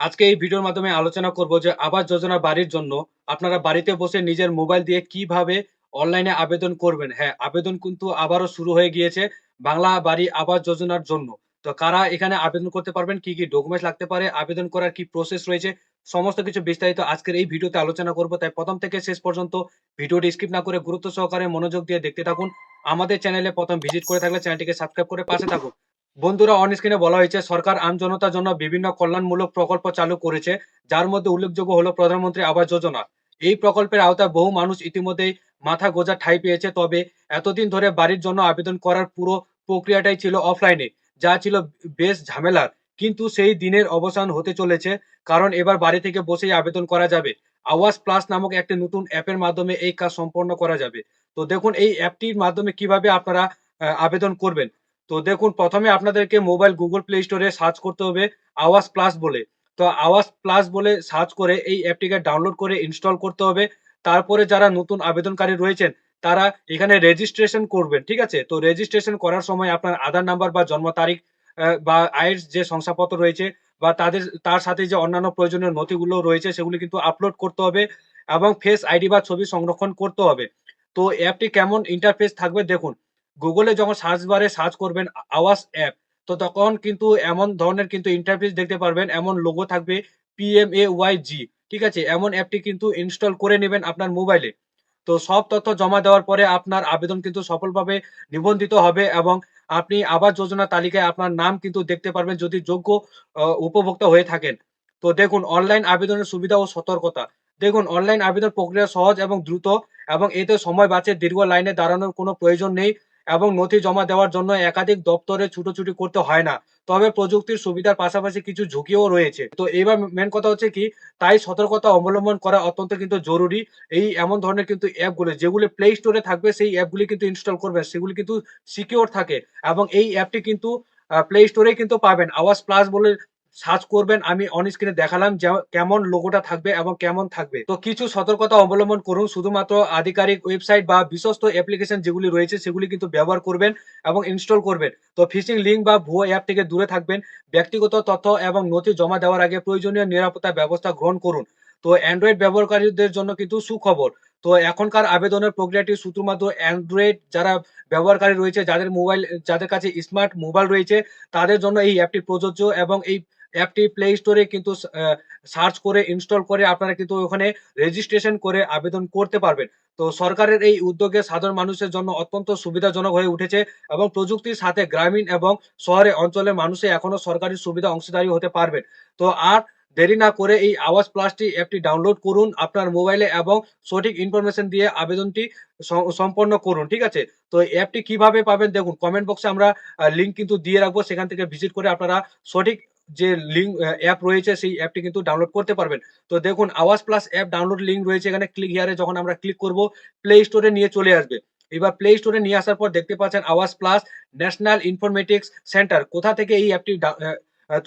আজকে এই ভিডিওর মাধ্যমে আলোচনা করব যে আবাস যোজনা বাড়ির জন্য আপনারা বাড়িতে বসে নিজের মোবাইল দিয়ে কিভাবে অনলাইনে আবেদন করবেন। হ্যাঁ, আবেদন কিন্তু আবারও শুরু হয়ে গিয়েছে বাংলা বাড়ি আবাস যোজনার জন্য। তো কারা এখানে আবেদন করতে পারবেন, কি কি ডকুমেন্টস লাগতে পারে, আবেদন করার কি প্রসেস রয়েছে, সমস্ত কিছু বিস্তারিত আজকের এই ভিডিওতে আলোচনা করব। তাই প্রথম থেকে শেষ পর্যন্ত ভিডিওটি স্কিপ না করে গুরুত্ব সহকারে মনোযোগ দিয়ে দেখতে থাকুন। আমাদের চ্যানেলে প্রথম ভিজিট করে থাকলে চ্যানেলটিকে সাবস্ক্রাইব করে পাশে থাকুন। বন্ধুরা, অন স্ক্রিনে বলা হয়েছে সরকার আমজনতার জন্য বিভিন্ন কল্যাণমূলক প্রকল্প চালু করেছে, যার মধ্যে উল্লেখযোগ্য হলো প্রধানমন্ত্রী আবাস যোজনা। এই প্রকল্পের আওতায় বহু মানুষ ইতিমধ্যেই মাথা গোঁজার ঠাঁই পেয়েছে। তবে এতদিন ধরে বাড়ির জন্য আবেদন করার পুরো প্রক্রিয়াটাই ছিল অফলাইনে, যা ছিল বেশ ঝামেলার। কিন্তু সেই দিনের অবসান হতে চলেছে, কারণ এবার বাড়ি থেকে বসেই আবেদন করা যাবে। আওয়াজ প্লাস নামক একটি নতুন অ্যাপের মাধ্যমে এই কাজ সম্পন্ন করা যাবে। তো দেখুন এই অ্যাপটির মাধ্যমে কিভাবে আপনারা আবেদন করবেন। তো দেখুন, প্রথমে আপনাদেরকে মোবাইল গুগল প্লে স্টোরে সার্চ করতে হবে আওয়াজ প্লাস বলে। তো আওয়াজ প্লাস বলে সার্চ করে এই অ্যাপটিকে ডাউনলোড করে ইনস্টল করতে হবে। তারপরে যারা নতুন আবেদনকারী রয়েছেন তারা এখানে রেজিস্ট্রেশন করবেন, ঠিক আছে? তো রেজিস্ট্রেশন করার সময় আপনার আধার নাম্বার বা জন্ম তারিখ বা আয়ের যে শংসাপত্র রয়েছে বা তার সাথে যে অন্যান্য প্রয়োজনীয় নথিগুলো রয়েছে সেগুলো কিন্তু আপলোড করতে হবে এবং ফেস আইডি বা ছবি সংরক্ষণ করতে হবে। তো অ্যাপটি কেমন ইন্টারফেস থাকবে দেখুন। গুগলে যখন সার্চ বারে সার্চ করবেন আওয়াজ অ্যাপ, তো তখন কিন্তু এমন ধরনের কিন্তু ইন্টারফেস দেখতে পারবেন, এমন লোগো থাকবে PMAYG, ঠিক আছে? এমন অ্যাপটি কিন্তু ইনস্টল করে নেবেন আপনার মোবাইলে। তো সব তথ্য জমা দেওয়ার পরে আপনার আবেদন কিন্তু সফলভাবে নিবন্ধিত হবে এবং আপনি আবাস যোজনা তালিকায় আপনার নাম কিন্তু দেখতে পারবেন যদি যোগ্য উপভোক্তা হয়ে থাকেন। তো দেখুন অনলাইন আবেদনের সুবিধা ও সতর্কতা। দেখুন অনলাইন আবেদন প্রক্রিয়া সহজ এবং দ্রুত এবং এতে সময় বাঁচে, দীর্ঘ লাইনে দাঁড়ানোর কোনো প্রয়োজন নেই এবং নথি জমা দেওয়ার জন্য একাধিক দপ্তরে ছুটোছুটি করতে হয় না। তবে প্রযুক্তির সুবিধার পাশাপাশি কিছু ঝুঁকিও রয়েছে। তো এবার মেন কথা হচ্ছে কি, তাই সতর্কতা অবলম্বন করা অত্যন্ত কিন্তু জরুরি। এই এমন ধরনের কিন্তু অ্যাপগুলো যেগুলি প্লে স্টোরে থাকবে সেই অ্যাপগুলি কিন্তু ইনস্টল করবেন, সেগুলি কিন্তু সিকিউর থাকে এবং এই অ্যাপটি কিন্তু প্লে স্টোরেই কিন্তু পাবেন। আওয়াজ প্লাস বলে সার্চ করবেন, আমি অন স্ক্রিনে দেখালাম যে কেমন লোগোটা থাকবে এবং কেমন থাকবে। তো কিছু সতর্কতা অবলম্বন করুন, শুধুমাত্র আধিকারিক ওয়েবসাইট বা বিশ্বস্ত অ্যাপ্লিকেশন যেগুলি রয়েছে সেগুলি কিন্তু ব্যবহার করবেন এবং ইনস্টল করবেন। তো ফিশিং লিঙ্ক বা ভুয়ো অ্যাপ থেকে দূরে থাকবেন। ব্যক্তিগত তথ্য এবং নথি জমা দেওয়ার আগে প্রয়োজনীয় নিরাপত্তা ব্যবস্থা গ্রহণ করুন। তো অ্যান্ড্রয়েড ব্যবহারকারীদের জন্য কিন্তু সুখবর। তো এখনকার আবেদনের প্রক্রিয়াটি শুধুমাত্র অ্যান্ড্রয়েড যারা ব্যবহারকারী রয়েছে, যাদের কাছে স্মার্ট মোবাইল রয়েছে তাদের জন্য এই অ্যাপটি প্রযোজ্য এবং এই অ্যাপটি প্লে স্টোরে কিন্তু সার্চ করে ইনস্টল করে আপনারা কিন্তু ওখানে রেজিস্ট্রেশন করে আবেদন করতে পারবেন। তো সরকারের এই উদ্যোগে সাধারণ মানুষের জন্য অত্যন্ত সুবিধাজনক হয়ে উঠেছে এবং প্রযুক্তির সাথে গ্রামীণ এবং শহরে অঞ্চলের মানুষে এখনো সরকারি সুবিধা অংশীদারি হতে পারবেন। তো আর দেরি না করে এই আওয়াজ প্লাসটি অ্যাপটি ডাউনলোড করুন আপনার মোবাইলে এবং সঠিক ইনফরমেশন দিয়ে আবেদনটি সম্পন্ন করুন, ঠিক আছে? তো অ্যাপটি কিভাবে পাবেন দেখুন, কমেন্ট বক্সে আমরা লিঙ্ক কিন্তু দিয়ে রাখবো, সেখান থেকে ভিজিট করে আপনারা সঠিক যে লিঙ্ক অ্যাপ রয়েছে সেই অ্যাপটি কিন্তু ডাউনলোড করতে পারবেন। তো দেখুন আওয়াজ প্লাস অ্যাপ ডাউনলোড লিঙ্ক রয়েছে এখানে, ক্লিক হিয়ারে যখন আমরা ক্লিক করব প্লে স্টোরে নিয়ে চলে আসবে। এবার প্লে স্টোরে নিয়ে আসার পর দেখতে পাচ্ছেন আওয়াজ প্লাস ন্যাশনাল ইনফরমেটিক্স সেন্টার। কোথা থেকে এই অ্যাপটি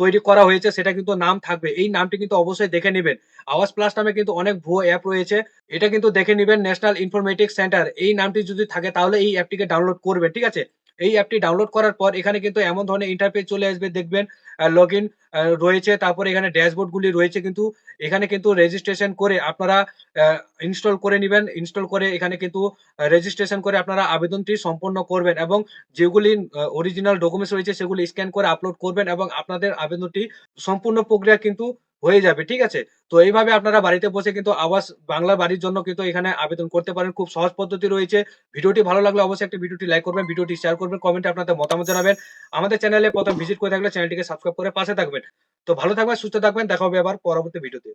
তৈরি করা হয়েছে সেটা কিন্তু নাম থাকবে। এই নামটি কিন্তু অবশ্যই দেখে নিবেন। আওয়াজ প্লাস নামে কিন্তু অনেক ভুয়ো অ্যাপ রয়েছে। এটা কিন্তু দেখে নিবেন ন্যাশনাল ইনফরমেটিক্স সেন্টার। এই নামটি যদি থাকে তাহলে এই অ্যাপটিকে ডাউনলোড করবেন, ঠিক আছে? এই অ্যাপটি ডাউনলোড করার পর এখানে কিন্তু এমন ধরনের ইন্টারফেস চলে আসবে, দেখবেন লগইন রয়েছে, তারপরে এখানে ড্যাশবোর্ড গুলি রয়েছে, কিন্তু এখানে কিন্তু রেজিস্ট্রেশন করে আপনারা আ ইনস্টল করে নিবেন। ইনস্টল করে এখানে কিন্তু রেজিস্ট্রেশন করে আপনারা আবেদনটি সম্পন্ন করবেন এবং যেগুলি অরিজিনাল ডকুমেন্টস রয়েছে সেগুলি স্ক্যান করে আপলোড করবেন এবং আপনাদের আবেদনটি সম্পূর্ণ প্রক্রিয়া কিন্তু হয়ে যাবে, ঠিক আছে? তো এইভাবে আপনারা বাড়িতে বসে কিন্তু আবাস বাংলা বাড়ির জন্য কিন্তু এখানে আবেদন করতে পারেন। খুব সহজ পদ্ধতি রয়েছে। ভিডিওটি ভালো লাগলে অবশ্যই একটা ভিডিওটি লাইক করবেন, ভিডিওটি শেয়ার করবেন, কমেন্টে আপনাদের মতামত জানাবেন। আমাদের চ্যানেলে প্রথম ভিজিট করে থাকলে চ্যানেলটিকে সাবস্ক্রাইব করে পাশে থাকবেন। তো ভালো থাকবেন, সুস্থ থাকবেন। দেখা হবে আবার পরবর্তী ভিডিওতে।